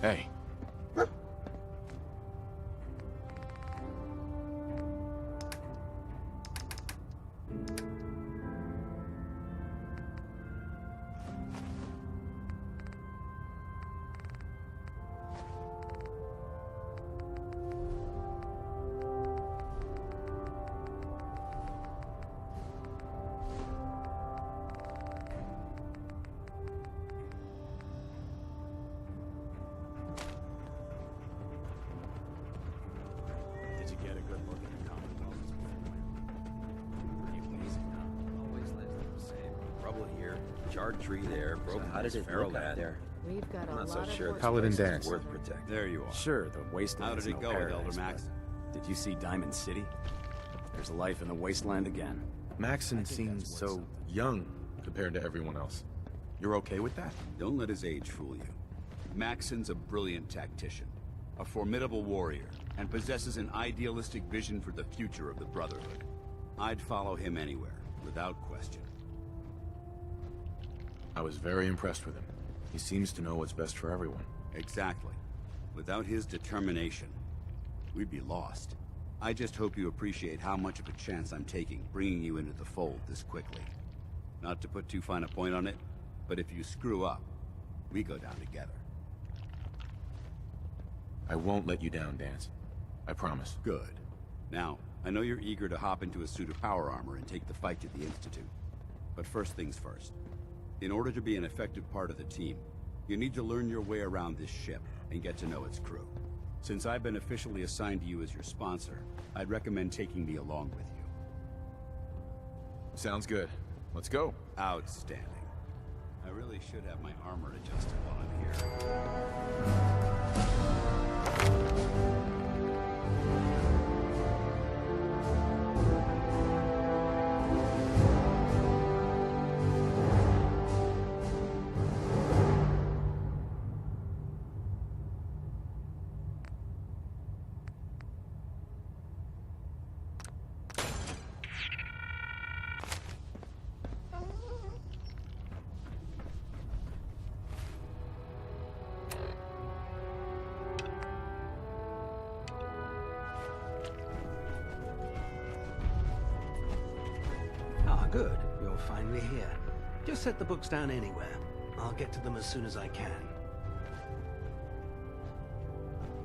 Hey. Did you get a good look at the Commonwealth? Pretty amazing, huh? Always lives the same. Rubble here, charred tree there, broken How did it feral look out lad. there? We've got a I'm not lot so of sure work. this Paladin place Dance. is worth protecting. There you are. Sure, the wasteland. How did it go with Elder Max? Did you see Diamond City? There's life in the wasteland again. Maxon seems so young compared to everyone else. You're okay with that? Don't let his age fool you. Maxon's a brilliant tactician, a formidable warrior, and possesses an idealistic vision for the future of the Brotherhood. I'd follow him anywhere, without question. I was very impressed with him. He seems to know what's best for everyone. Exactly. Without his determination, we'd be lost. I just hope you appreciate how much of a chance I'm taking bringing you into the fold this quickly. Not to put too fine a point on it, but if you screw up, we go down together. I won't let you down, Dance. I promise. Good. Now, I know you're eager to hop into a suit of power armor and take the fight to the Institute. But first things first. In order to be an effective part of the team, you need to learn your way around this ship and get to know its crew. Since I've been officially assigned to you as your sponsor, I'd recommend taking me along with you. Sounds good. Let's go. Outstanding. I really should have my armor adjusted while I'm here. Ah, good. You're finally here. Just set the books down anywhere. I'll get to them as soon as I can.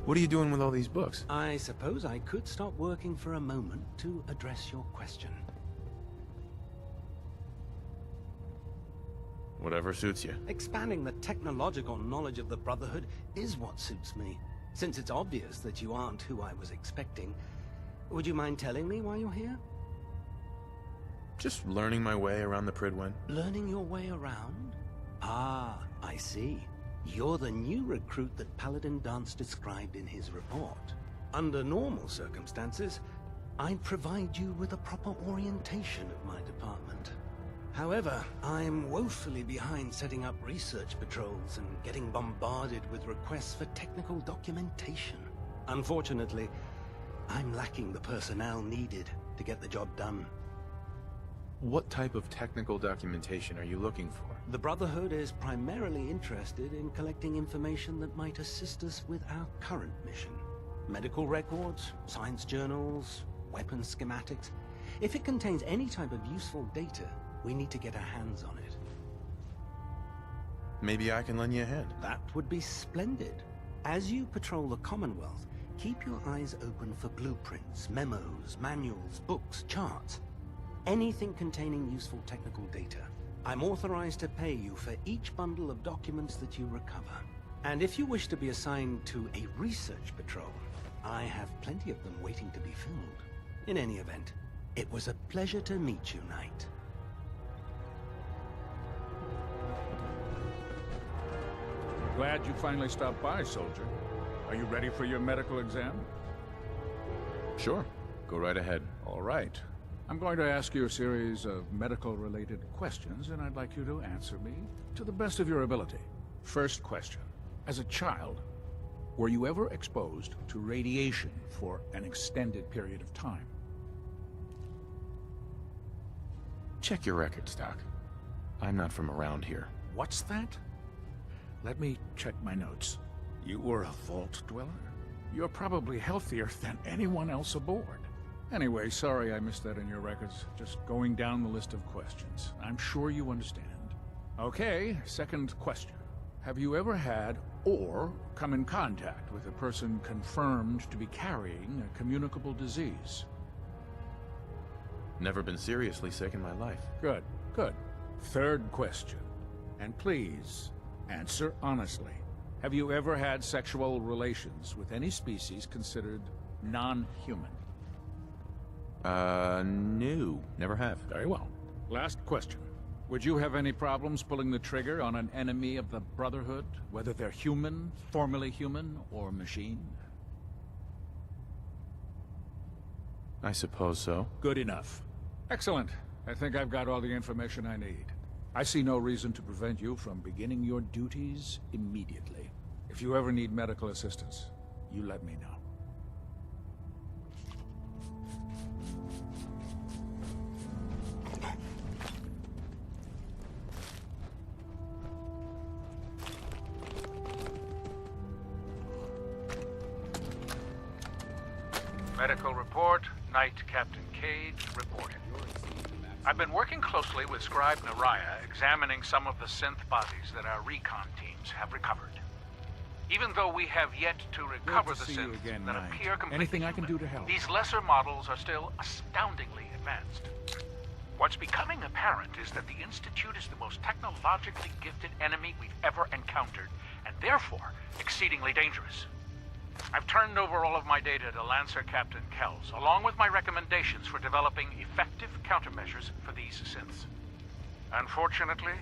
What are you doing with all these books? I suppose I could stop working for a moment to address your question. Whatever suits you. Expanding the technological knowledge of the Brotherhood is what suits me. Since it's obvious that you aren't who I was expecting, would you mind telling me why you're here? Just learning my way around the Pridwen. Learning your way around? Ah, I see. You're the new recruit that Paladin Dance described in his report. Under normal circumstances, I'd provide you with a proper orientation of my department. However, I'm woefully behind setting up research patrols and getting bombarded with requests for technical documentation. Unfortunately, I'm lacking the personnel needed to get the job done. What type of technical documentation are you looking for? The Brotherhood is primarily interested in collecting information that might assist us with our current mission. Medical records, science journals, weapon schematics. If it contains any type of useful data, we need to get our hands on it. Maybe I can lend you a hand. That would be splendid. As you patrol the Commonwealth, keep your eyes open for blueprints, memos, manuals, books, charts. Anything containing useful technical data. I'm authorized to pay you for each bundle of documents that you recover. And if you wish to be assigned to a research patrol, I have plenty of them waiting to be filled. In any event, it was a pleasure to meet you, Knight. Glad you finally stopped by, soldier. Are you ready for your medical exam? Sure. Go right ahead. All right. I'm going to ask you a series of medical-related questions, and I'd like you to answer me to the best of your ability. First question. As a child, were you ever exposed to radiation for an extended period of time? Check your records, Doc. I'm not from around here. What's that? Let me check my notes. You were a vault dweller? You're probably healthier than anyone else aboard. Anyway, sorry I missed that in your records. Just going down the list of questions. I'm sure you understand. Okay, second question. Have you ever had or come in contact with a person confirmed to be carrying a communicable disease? Never been seriously sick in my life. Good, good. Third question. And please, answer honestly. Have you ever had sexual relations with any species considered non-human? No. Never have. Very well. Last question. Would you have any problems pulling the trigger on an enemy of the Brotherhood, whether they're human, formerly human, or machine? I suppose so. Good enough. Excellent. I think I've got all the information I need. I see no reason to prevent you from beginning your duties immediately. If you ever need medical assistance, you let me know. Medical report, Night Captain Cage reporting. I've been working closely with Scribe Naraya, examining some of the synth bodies that our recon teams have recovered. Even though we have yet to recover the synths that appear completely Anything I can human, do to help? these lesser models are still astoundingly advanced. What's becoming apparent is that the Institute is the most technologically gifted enemy we've ever encountered, and therefore exceedingly dangerous. I've turned over all of my data to Lancer Captain Kells, along with my recommendations for developing effective countermeasures for these synths. Unfortunately,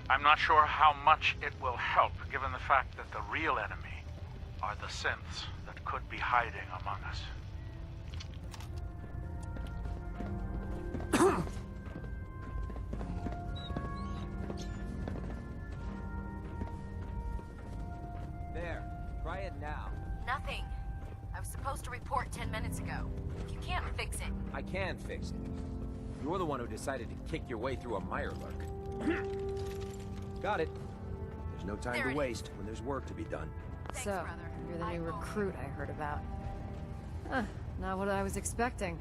I'm not sure how much it will help, given the fact that the real enemy are the synths that could be hiding among us. There, try it now. Nothing. I was supposed to report 10 minutes ago. You can't fix it. I can fix it. You're the one who decided to kick your way through a Mirelurk. Got it. There's no time to waste when there's work to be done. Thanks, So, brother. you're the new recruit I heard about. Huh, not what I was expecting.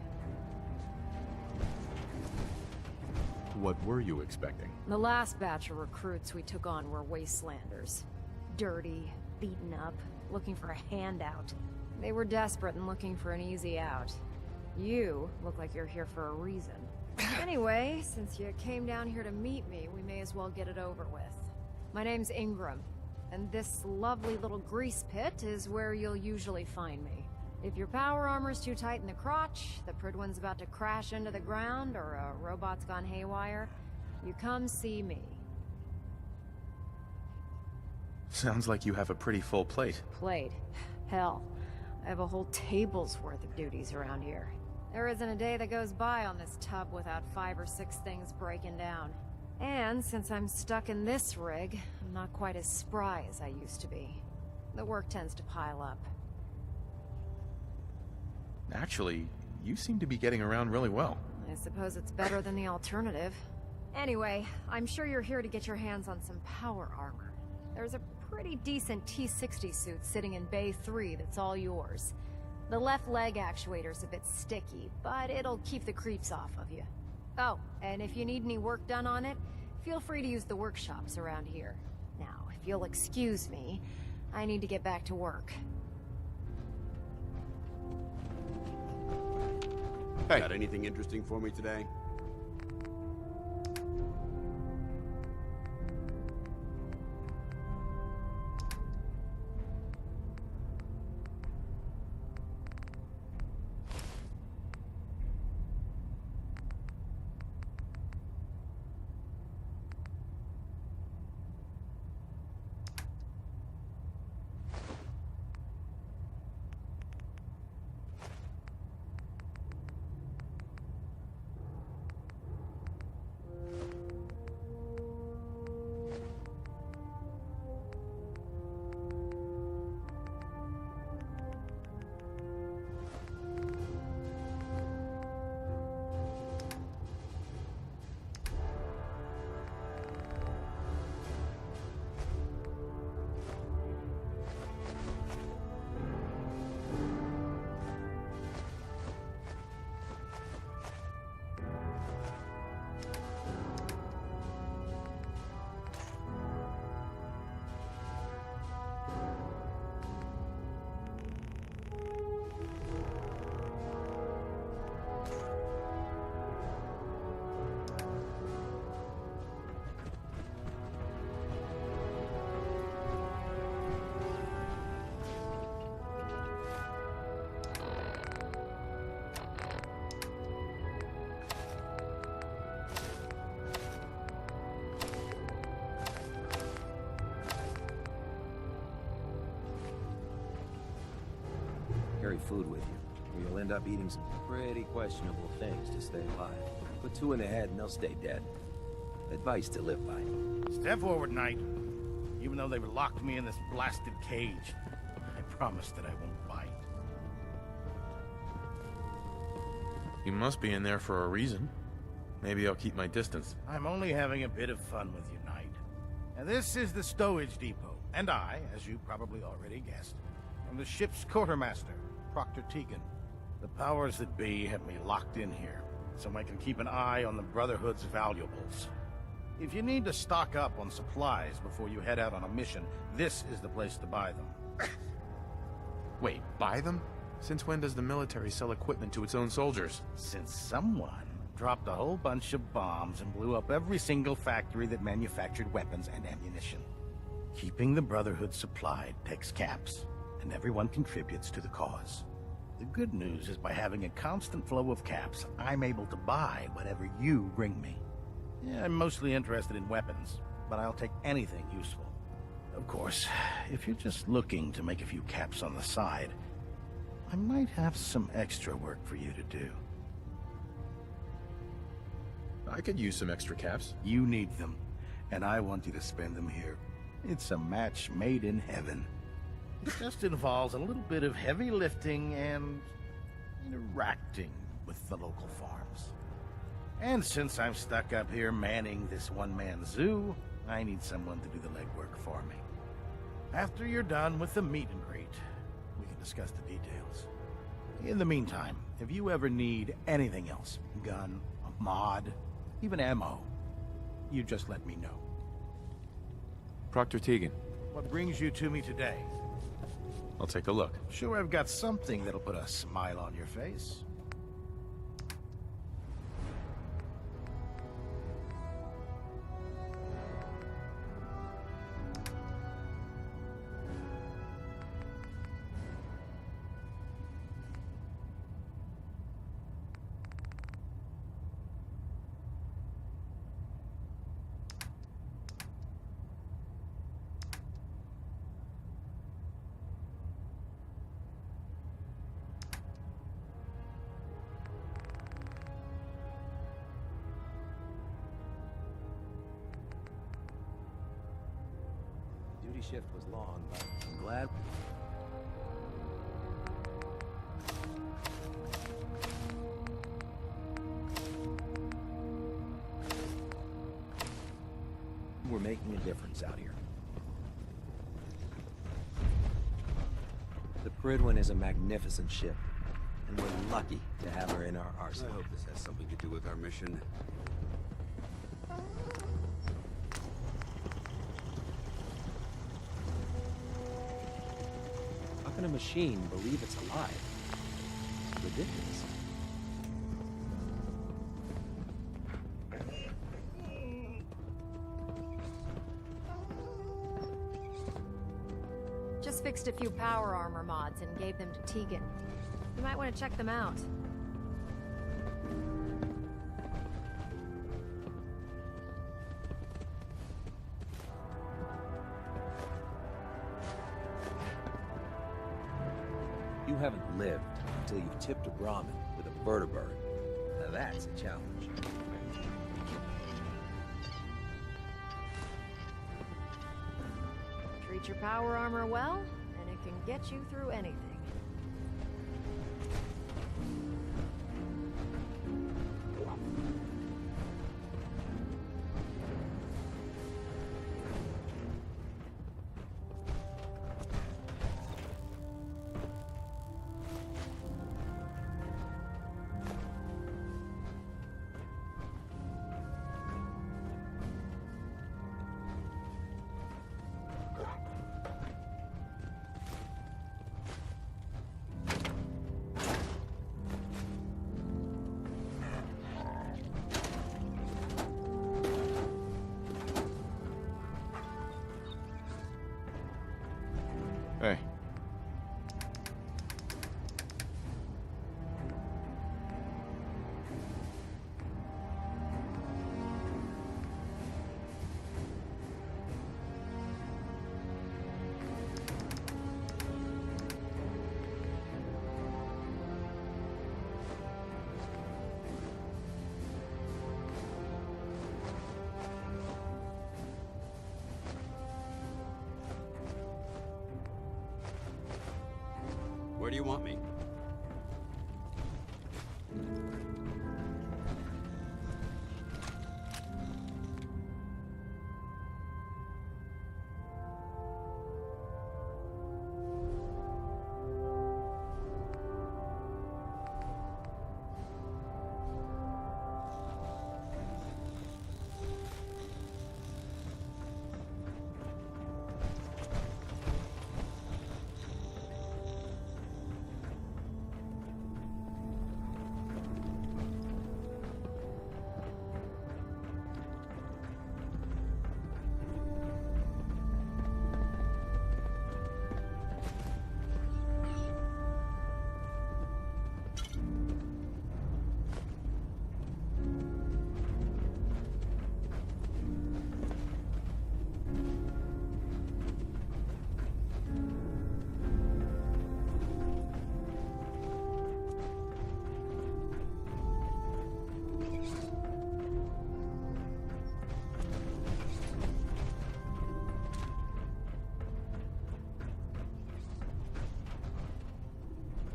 What were you expecting? The last batch of recruits we took on were wastelanders. Dirty, beaten up, looking for a handout. They were desperate and looking for an easy out. You look like you're here for a reason. Anyway, since you came down here to meet me, we may as well get it over with. My name's Ingram, and this lovely little grease pit is where you'll usually find me. If your power armor's too tight in the crotch, the Pridwin's about to crash into the ground, or a robot's gone haywire, you come see me. Sounds like you have a pretty full plate. Plate? Hell, I have a whole table's worth of duties around here. There isn't a day that goes by on this tub without 5 or 6 things breaking down. And since I'm stuck in this rig, I'm not quite as spry as I used to be. The work tends to pile up. Actually, you seem to be getting around really well. I suppose it's better than the alternative. Anyway, I'm sure you're here to get your hands on some power armor. There's a pretty decent T-60 suit sitting in Bay 3 that's all yours. The left leg actuator's a bit sticky, but it'll keep the creeps off of you. Oh, and if you need any work done on it, feel free to use the workshops around here. Now, if you'll excuse me, I need to get back to work. Hey. Got anything interesting for me today? food with you, or you'll end up eating some pretty questionable things to stay alive. Put two in the head and they'll stay dead. Advice to live by. Step forward, Knight. Even though they've locked me in this blasted cage, I promise that I won't bite. You must be in there for a reason. Maybe I'll keep my distance. I'm only having a bit of fun with you, Knight. Now this is the stowage depot, and I, as you probably already guessed, am the ship's quartermaster, Proctor Tegan. The powers that be have me locked in here, so I can keep an eye on the Brotherhood's valuables. If you need to stock up on supplies before you head out on a mission, this is the place to buy them. Wait, buy them? Since when does the military sell equipment to its own soldiers? Since someone dropped a whole bunch of bombs and blew up every single factory that manufactured weapons and ammunition. Keeping the Brotherhood supplied takes caps, and everyone contributes to the cause. The good news is by having a constant flow of caps, I'm able to buy whatever you bring me. Yeah, I'm mostly interested in weapons, but I'll take anything useful. Of course, if you're just looking to make a few caps on the side, I might have some extra work for you to do. I could use some extra caps. You need them, and I want you to spend them here. It's a match made in heaven. It just involves a little bit of heavy lifting and interacting with the local farms. And since I'm stuck up here manning this one-man zoo, I need someone to do the legwork for me. After you're done with the meet and greet, we can discuss the details. In the meantime, if you ever need anything else, gun, a mod, even ammo, you just let me know. Proctor Tegan. What brings you to me today? I'll take a look. Sure, I've got something that'll put a smile on your face. Duty shift was long, but I'm glad. We're making a difference out here. The Pridwin is a magnificent ship, and we're lucky to have her in our arsenal. I hope this has something to do with our mission. How can a machine believe it's alive? It's ridiculous. Just fixed a few power armor mods and gave them to Tegan. You might want to check them out. You haven't lived until you've tipped a Brahmin with a vertibird. Now that's a challenge. Treat your power armor well, and it can get you through anything. Hey. Where do you want me?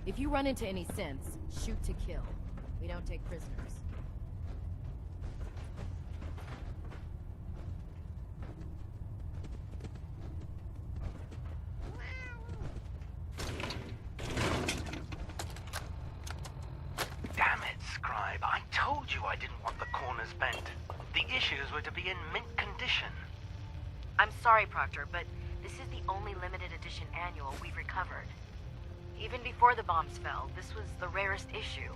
If you run into any synths, shoot to kill. We don't take prisoners. Damn it, Scribe. I told you I didn't want the corners bent. The issues were to be in mint condition. I'm sorry, Proctor, but this is the only limited edition annual we've recovered. Even before the bombs fell, this was the rarest issue.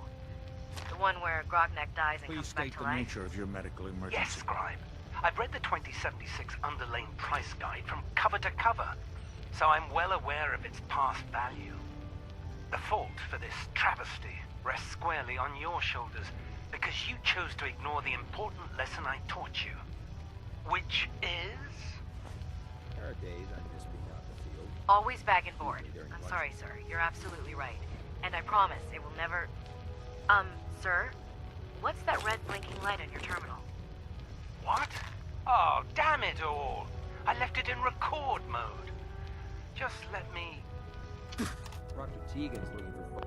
The one where Grognak dies and Please comes back state to the life. nature of your medical emergency. Yes, Scribe. I've read the 2076 underlane price guide from cover to cover, so I'm well aware of its past value. The fault for this travesty rests squarely on your shoulders, because you chose to ignore the important lesson I taught you. Which is... There are days I miss being out in the field. Always back and forth. During I'm lunch. sorry, sir. You're absolutely right. And I promise it will never... sir? What's that red blinking light on your terminal? What? Oh, damn it all! I left it in record mode. Just let me... Proctor Tegan's looking for...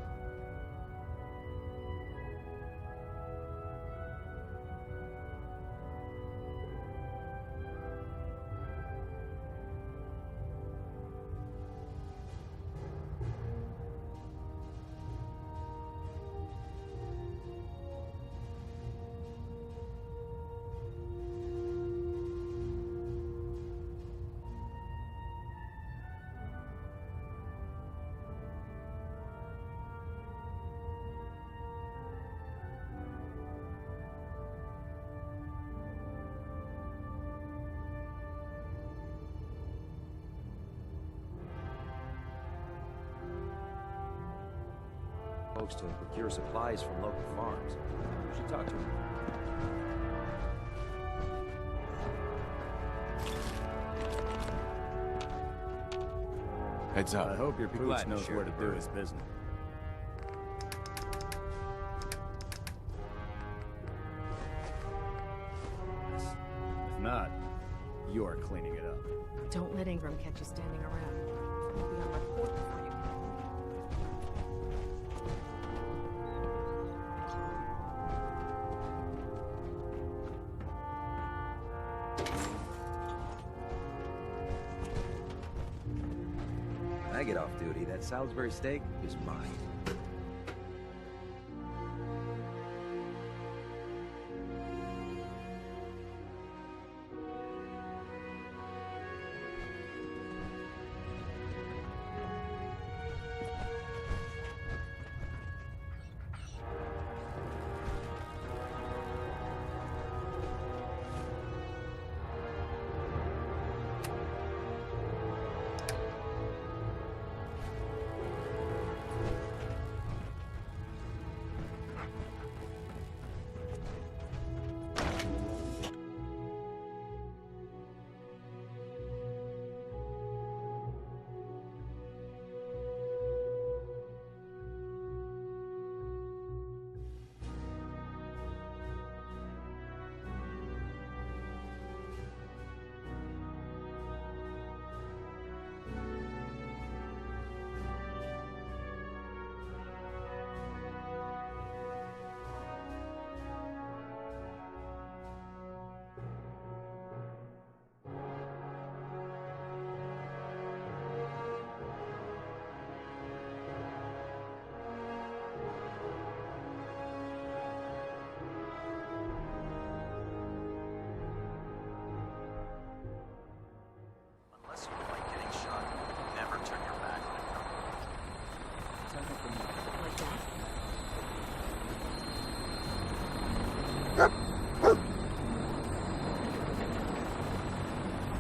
folks to procure supplies from local farms. You should talk to him. Heads up. I hope your Be pooch glad to knows share where the to do burden. his business. If not, you're cleaning it up. Don't let Ingram catch you standing around. You'll be on my porch before you can. When I get off duty, that Salisbury steak is mine.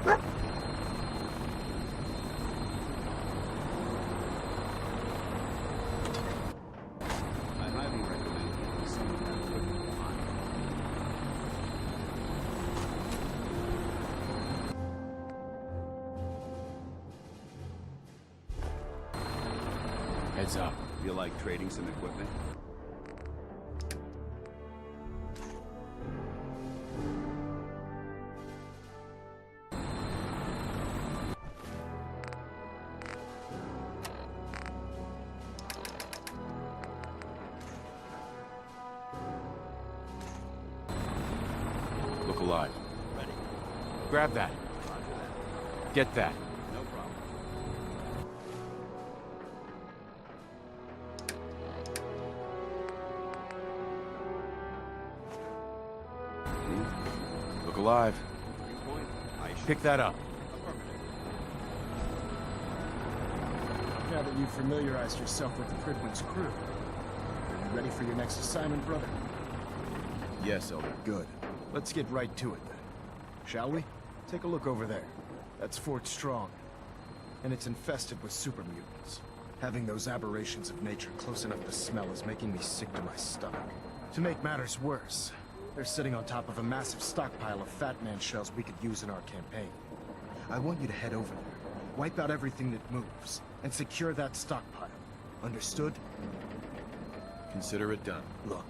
I highly recommend getting some of that equipment behind. Heads up. Feel like trading some equipment? Look alive. Ready. Grab that. Get that. No problem. Look alive. Point. Pick that up. Now that you've familiarized yourself with the Pridwin's crew, are you ready for your next assignment, brother? Yes, Elder. Good. Let's get right to it then. Shall we? Take a look over there. That's Fort Strong. And it's infested with super mutants. Having those aberrations of nature close enough to smell is making me sick to my stomach. To make matters worse, they're sitting on top of a massive stockpile of Fat Man shells we could use in our campaign. I want you to head over there, wipe out everything that moves, and secure that stockpile. Understood? Consider it done. Look,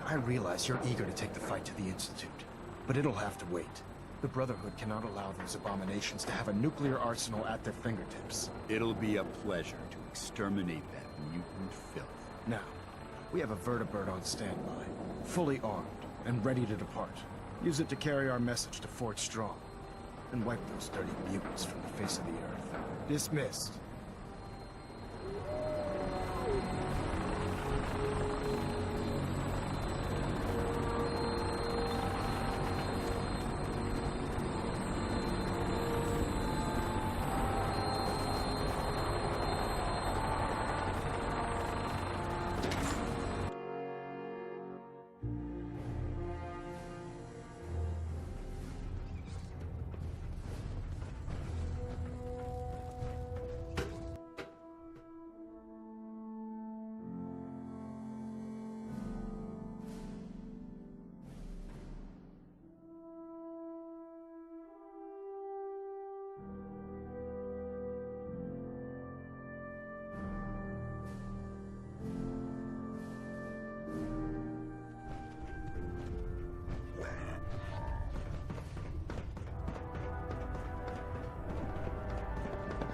I realize you're eager to take the fight to the Institute, but it'll have to wait. The Brotherhood cannot allow those abominations to have a nuclear arsenal at their fingertips. It'll be a pleasure to exterminate that mutant filth. Now, we have a vertibird on standby, fully armed, and ready to depart. Use it to carry our message to Fort Strong, and wipe those dirty mutants from the face of the earth. Dismissed.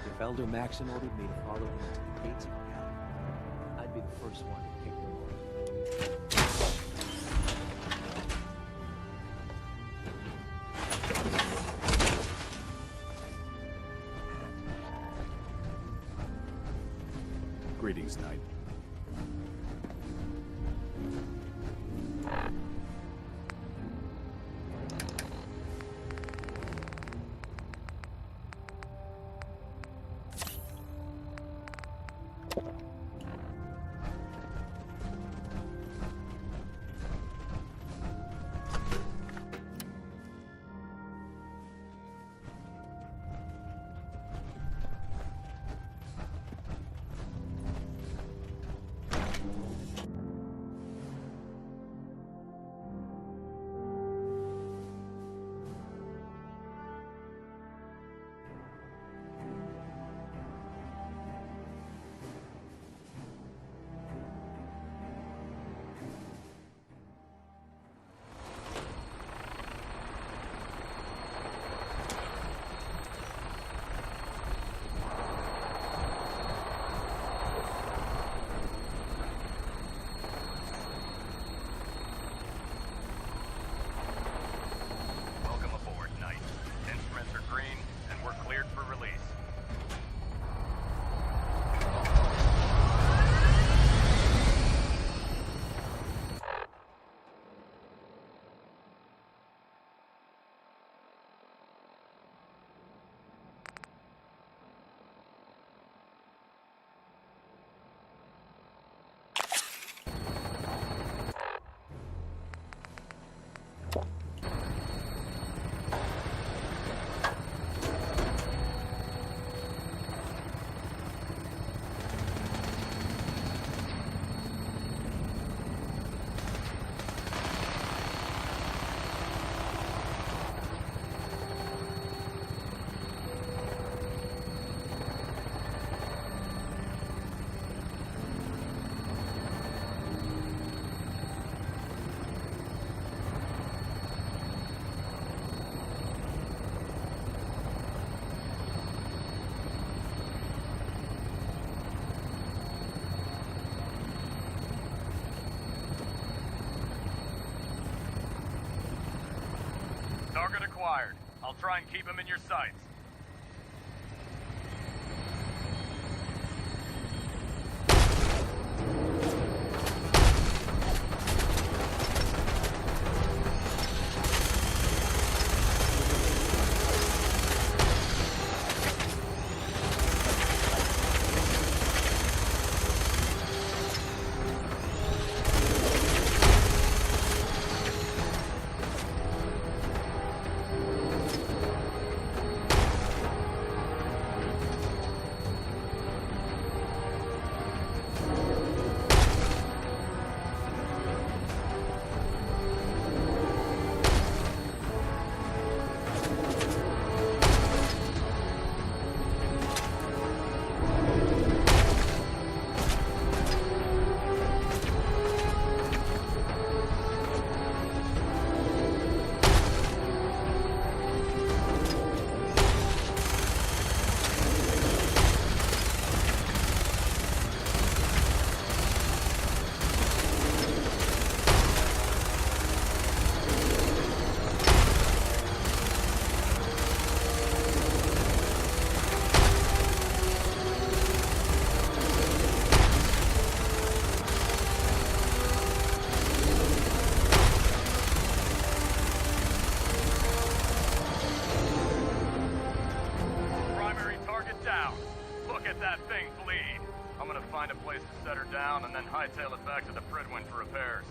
If Elder Maxon ordered me to follow him to the gates of hell, I'd be the first one to kick them over. Greetings, Knight. required. I'll try and keep him in your sights. And then hightail it back to the Pridwin for repairs.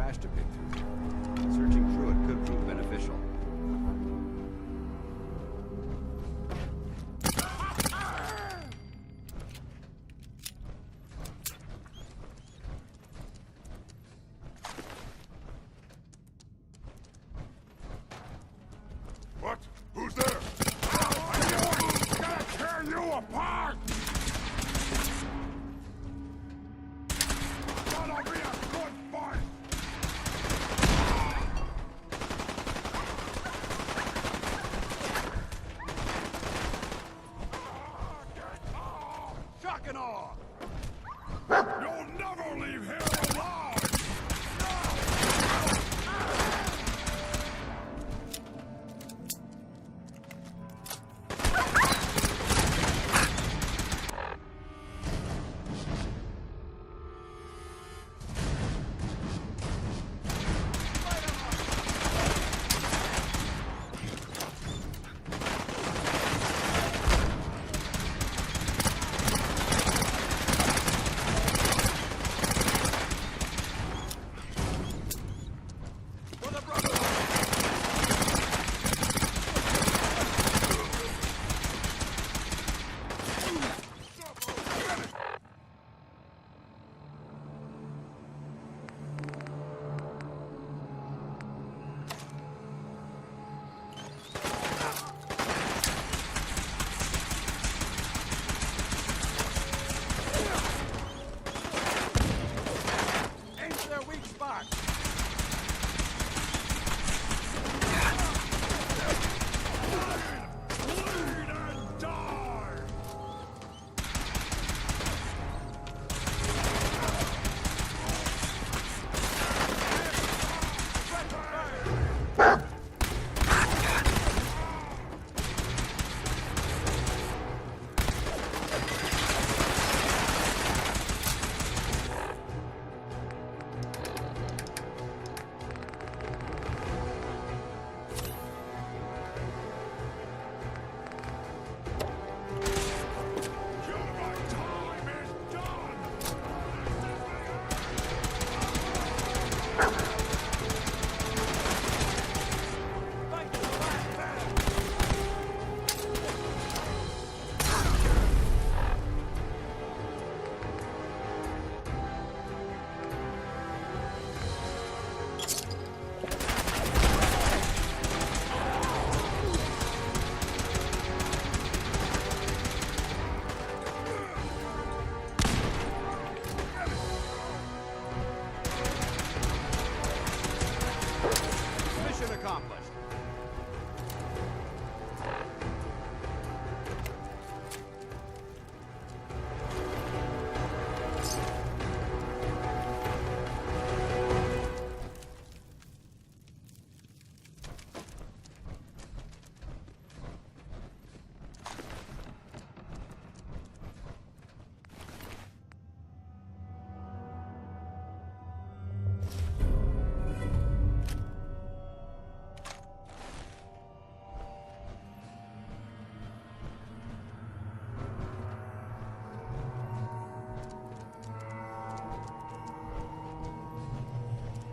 trash to pick through. Searching through it could prove beneficial. What? Who's there? I knew I was gonna tear you apart! That'll be a good fight! Shock and awe! You'll never leave here alive!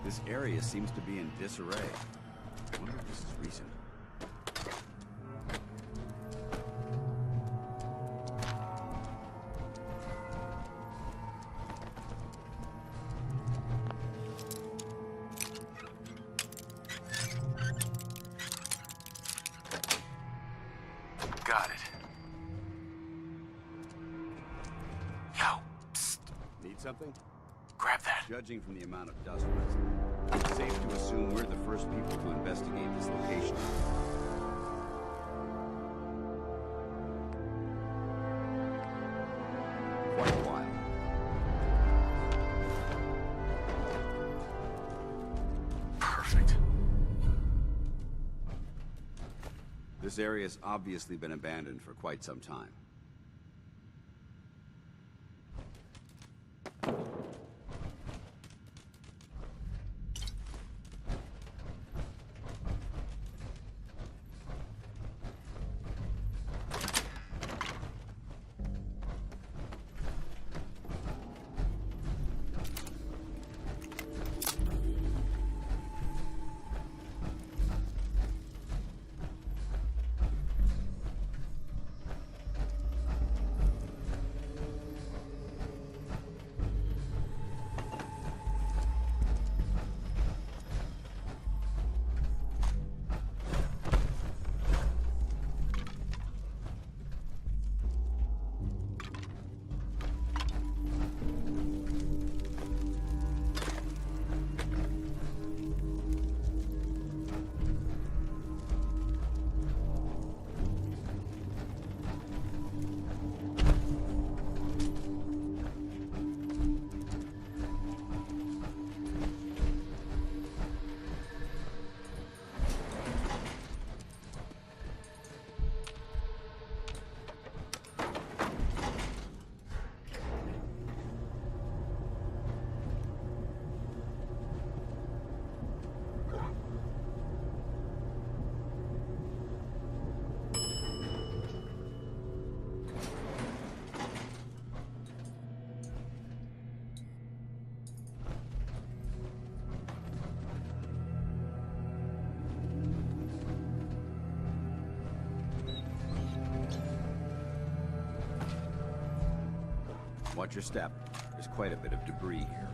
This area seems to be in disarray. I wonder if this is recent. Got it. Yo, psst. Need something? Grab that. Judging from the amount of dust present, it's safe to assume we're the first people to investigate this location. Quite a while. Perfect. This area's obviously been abandoned for quite some time. Watch your step. There's quite a bit of debris here.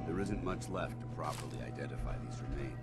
There isn't much left to properly identify these remains.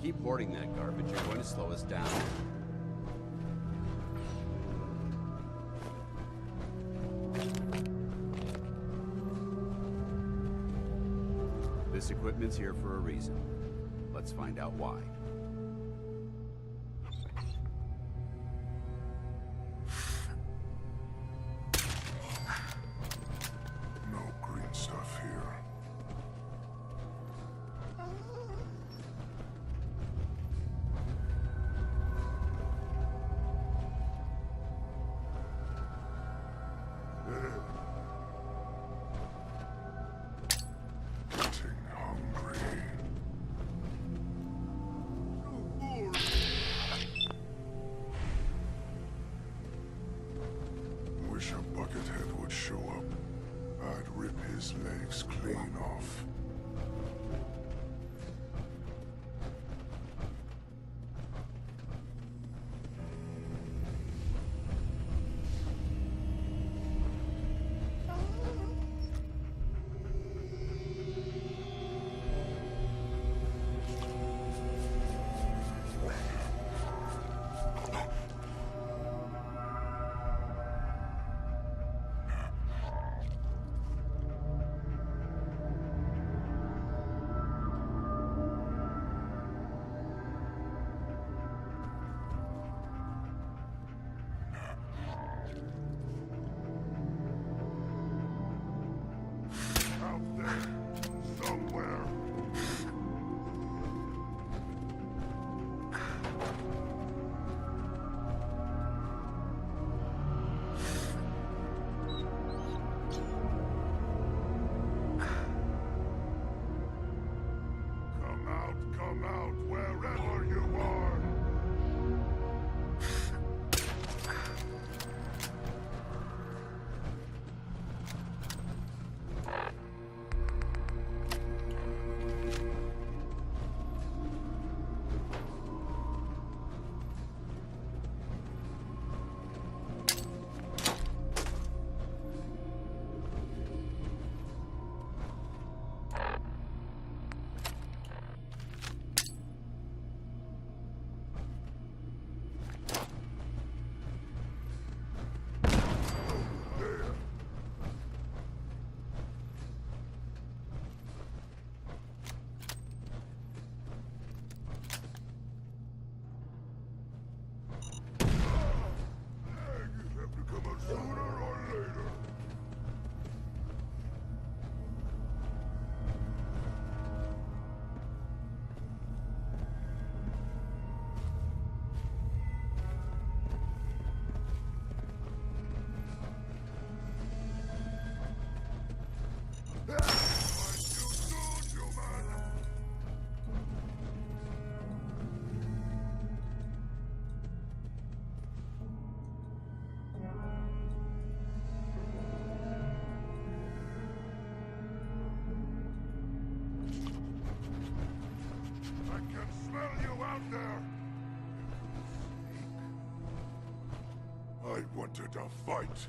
Keep hoarding that garbage, you're going to slow us down. This equipment's here for a reason. Let's find out why. No green stuff here. Wish a buckethead would show up. I'd rip his legs clean off. Come out wherever you are. I wanted a fight.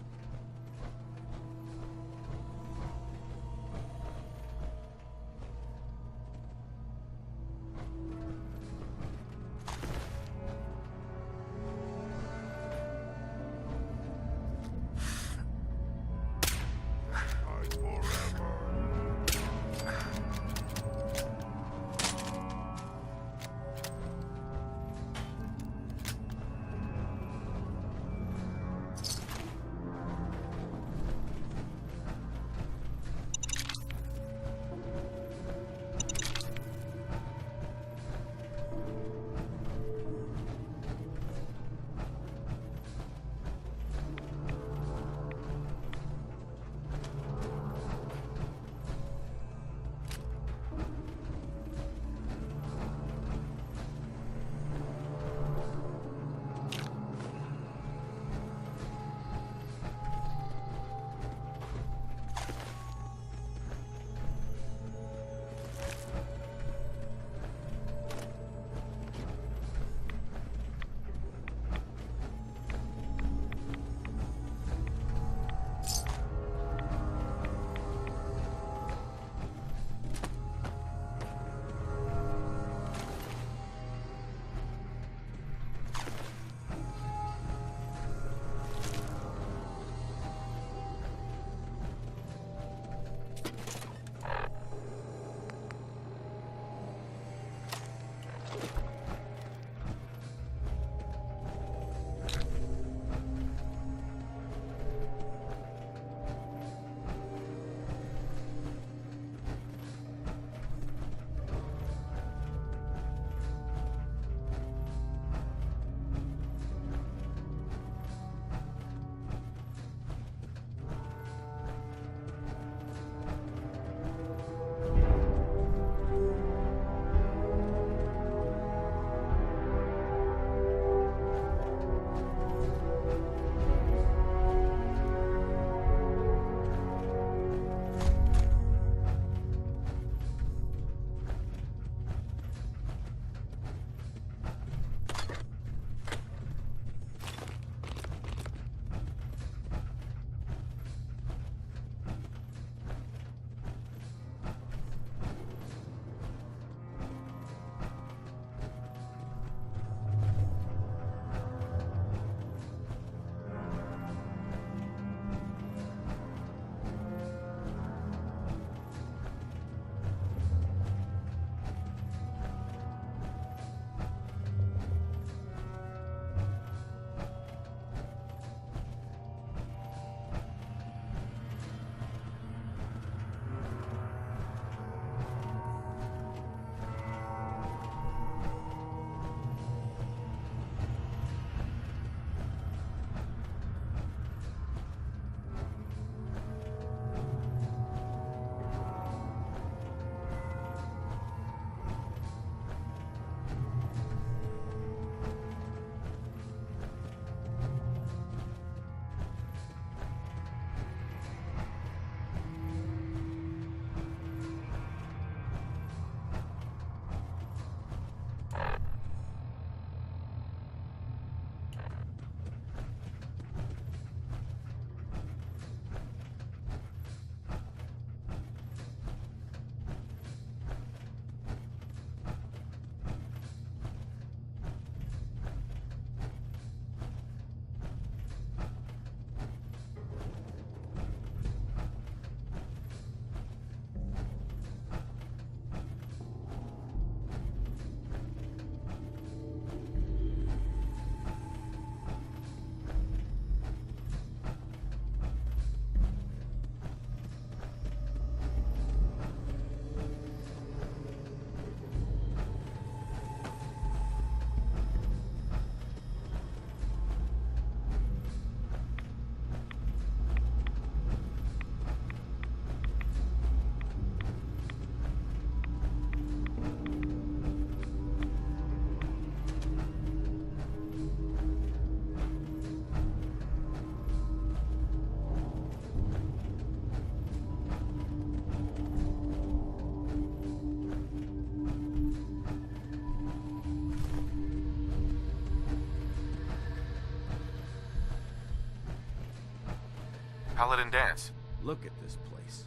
Paladin dance. Look at this place.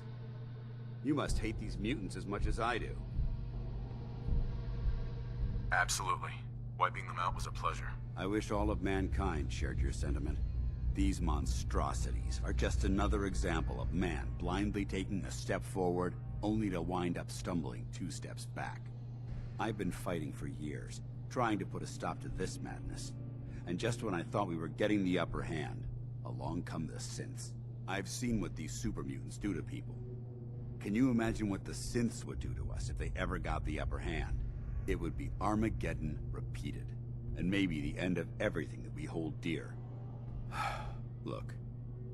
You must hate these mutants as much as I do. Absolutely. Wiping them out was a pleasure. I wish all of mankind shared your sentiment. These monstrosities are just another example of man blindly taking a step forward, only to wind up stumbling 2 steps back. I've been fighting for years, trying to put a stop to this madness. And just when I thought we were getting the upper hand, along come the synths. I've seen what these super mutants do to people. Can you imagine what the synths would do to us if they ever got the upper hand? It would be Armageddon repeated, and maybe the end of everything that we hold dear. Look,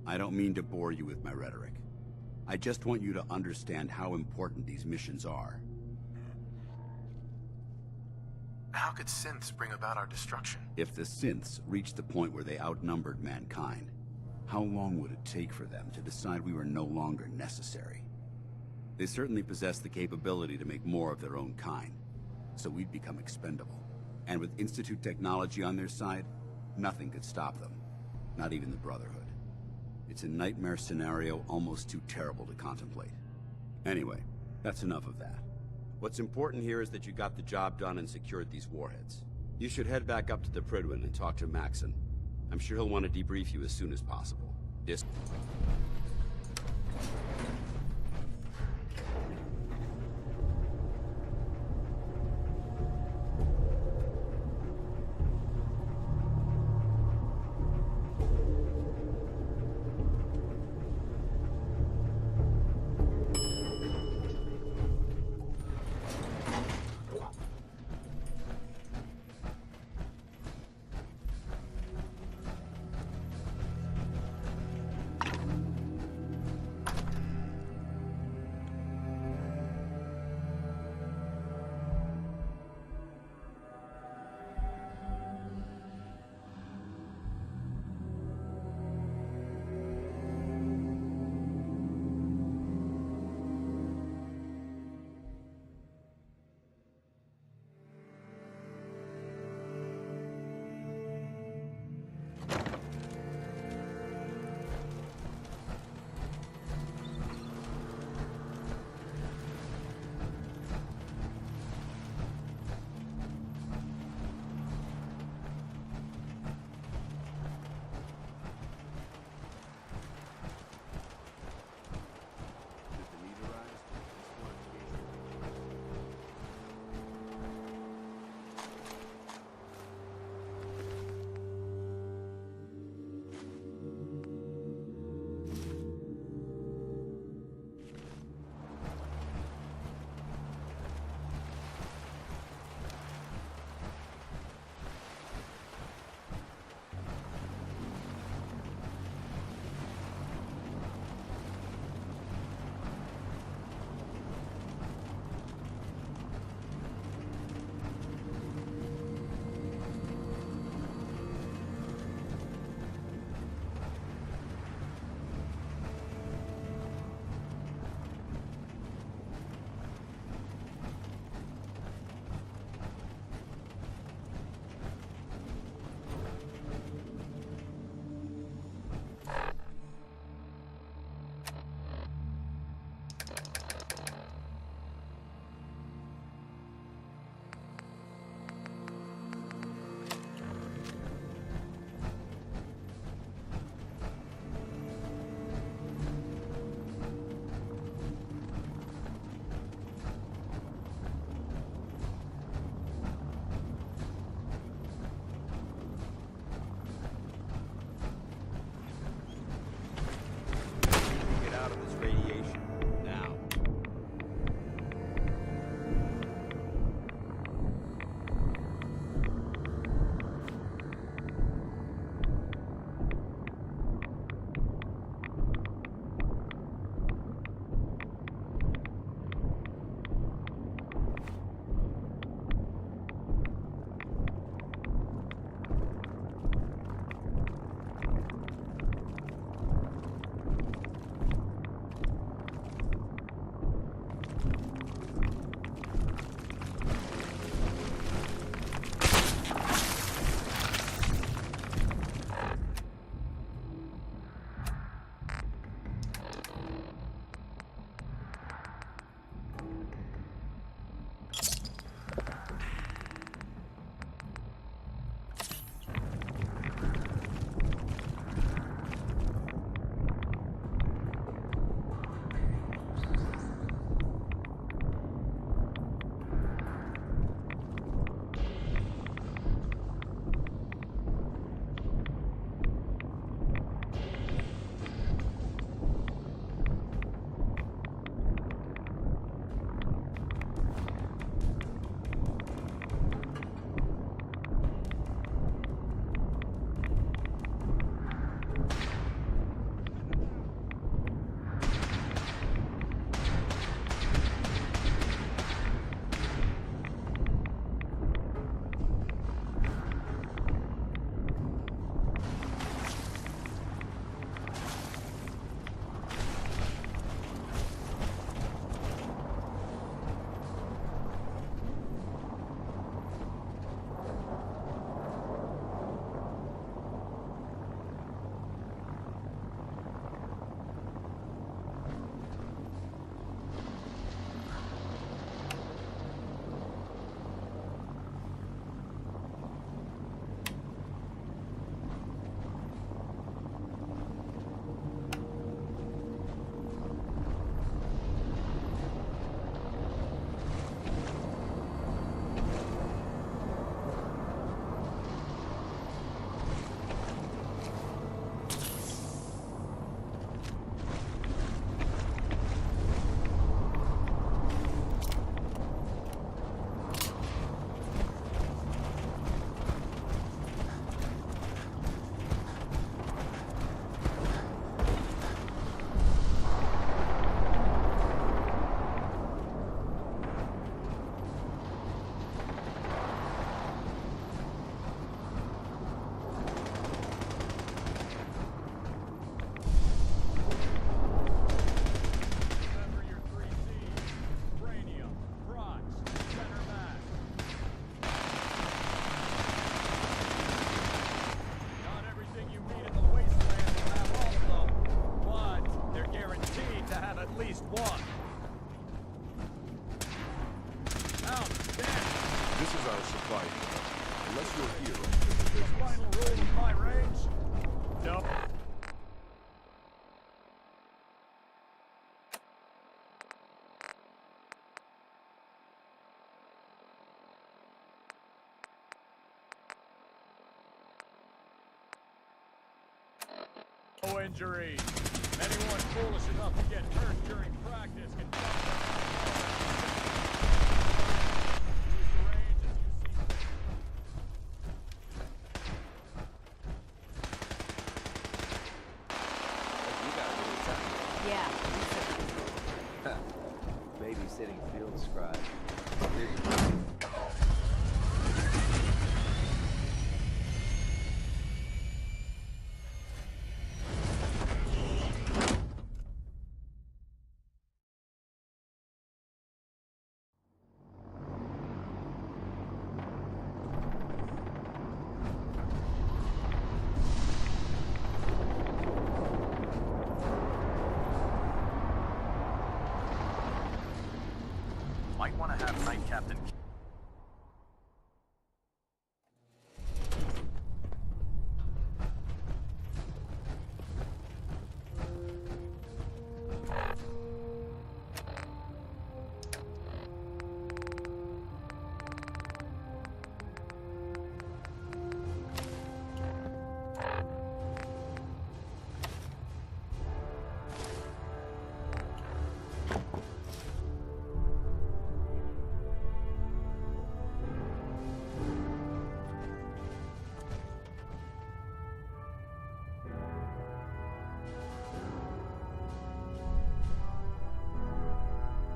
I don't mean to bore you with my rhetoric. I just want you to understand how important these missions are. How could synths bring about our destruction? If the synths reached the point where they outnumbered mankind, how long would it take for them to decide we were no longer necessary? They certainly possess the capability to make more of their own kind, so we'd become expendable. And with Institute technology on their side, nothing could stop them. Not even the Brotherhood. It's a nightmare scenario almost too terrible to contemplate. Anyway, that's enough of that. What's important here is that you got the job done and secured these warheads. You should head back up to the Prydwen and talk to Maxon. I'm sure he'll want to debrief you as soon as possible. fight. Unless you're here. Final rule of my range. Nope. No injuries. Anyone foolish enough to get hurt during practice can Yeah. Babysitting field scribe. might want to have Night Captain.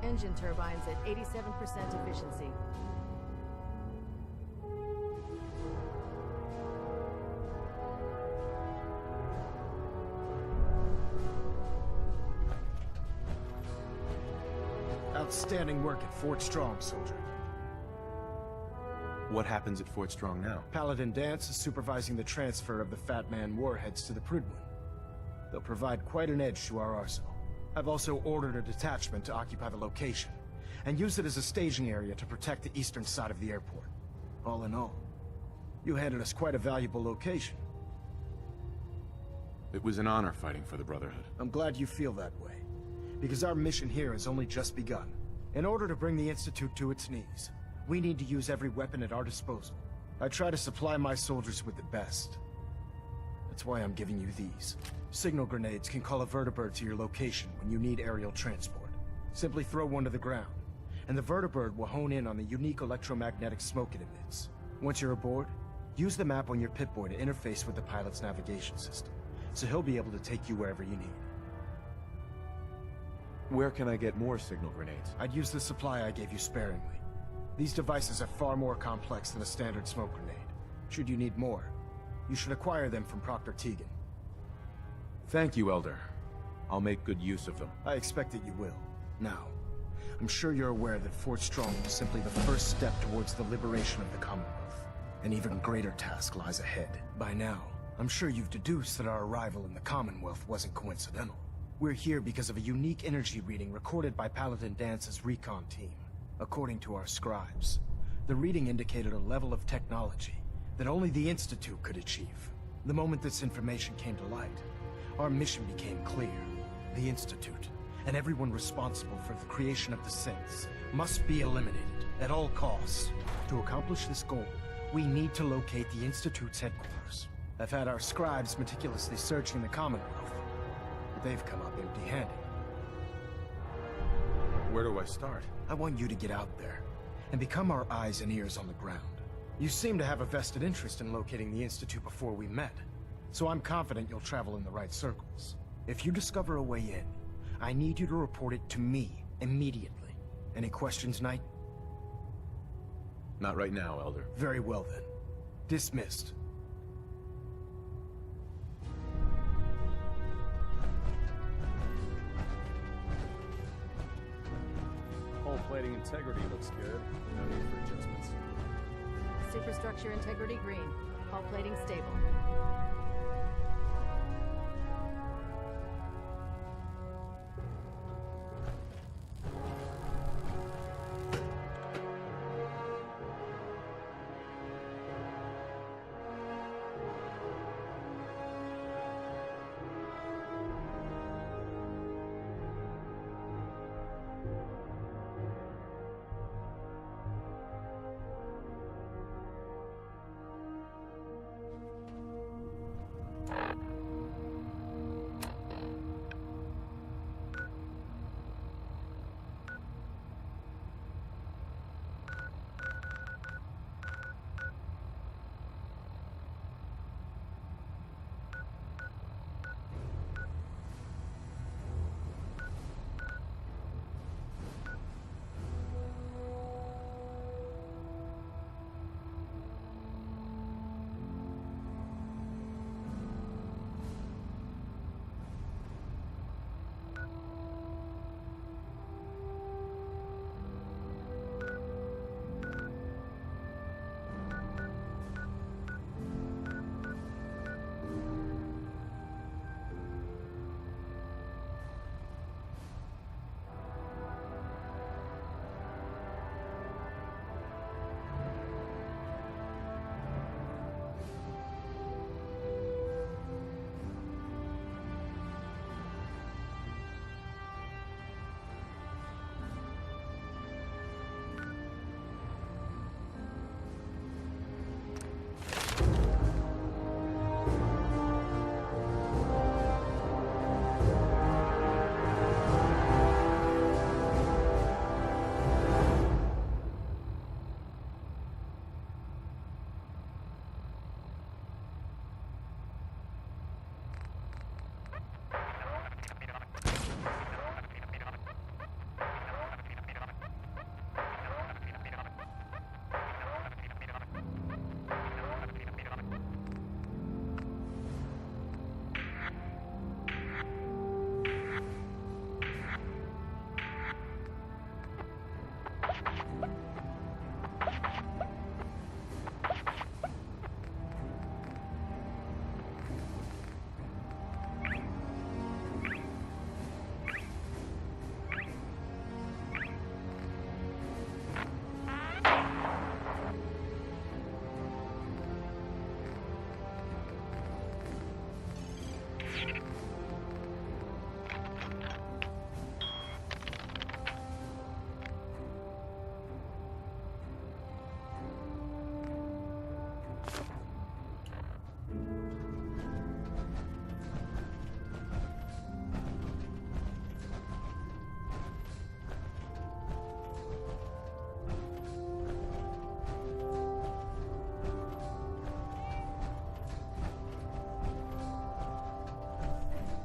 Engine turbines at 87% efficiency. Outstanding work at Fort Strong, soldier. What happens at Fort Strong now? Paladin Dance is supervising the transfer of the Fat Man warheads to the Prydwen. They'll provide quite an edge to our arsenal. I've also ordered a detachment to occupy the location, and use it as a staging area to protect the eastern side of the airport. All in all, you handed us quite a valuable location. It was an honor fighting for the Brotherhood. I'm glad you feel that way, because our mission here has only just begun. In order to bring the Institute to its knees, we need to use every weapon at our disposal. I try to supply my soldiers with the best. That's why I'm giving you these. Signal grenades can call a vertibird to your location when you need aerial transport. Simply throw one to the ground, and the vertibird will hone in on the unique electromagnetic smoke it emits. Once you're aboard, use the map on your Pip-Boy to interface with the pilot's navigation system, so he'll be able to take you wherever you need. Where can I get more signal grenades? I'd use the supply I gave you sparingly. These devices are far more complex than a standard smoke grenade. Should you need more, you should acquire them from Proctor Tegan. Thank you, Elder. I'll make good use of them. I expect that you will. Now, I'm sure you're aware that Fort Strong was simply the first step towards the liberation of the Commonwealth. An even greater task lies ahead. By now, I'm sure you've deduced that our arrival in the Commonwealth wasn't coincidental. We're here because of a unique energy reading recorded by Paladin Dance's recon team. According to our scribes, the reading indicated a level of technology that only the Institute could achieve. The moment this information came to light, our mission became clear. The Institute, and everyone responsible for the creation of the Saints, must be eliminated at all costs. To accomplish this goal, we need to locate the Institute's headquarters. I've had our scribes meticulously searching the Commonwealth, but they've come up empty-handed. Where do I start? I want you to get out there and become our eyes and ears on the ground. You seem to have a vested interest in locating the Institute before we met, so I'm confident you'll travel in the right circles. If you discover a way in, I need you to report it to me immediately. Any questions, Knight? Not right now, Elder. Very well then. Dismissed. Hull plating integrity looks good. No need for adjustments. Superstructure integrity green. Hull plating stable.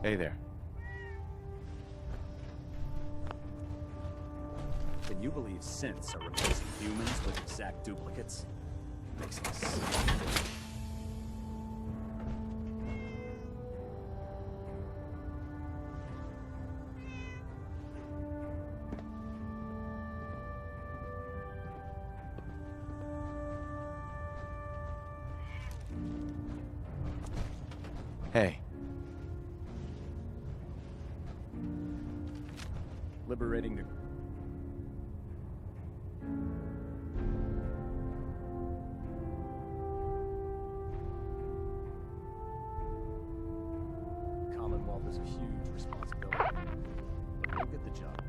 Hey there. Can you believe synths are replacing humans with exact duplicates? Makes me sick. Hey. Liberating the... Commonwealth is a huge responsibility. But we'll get the job.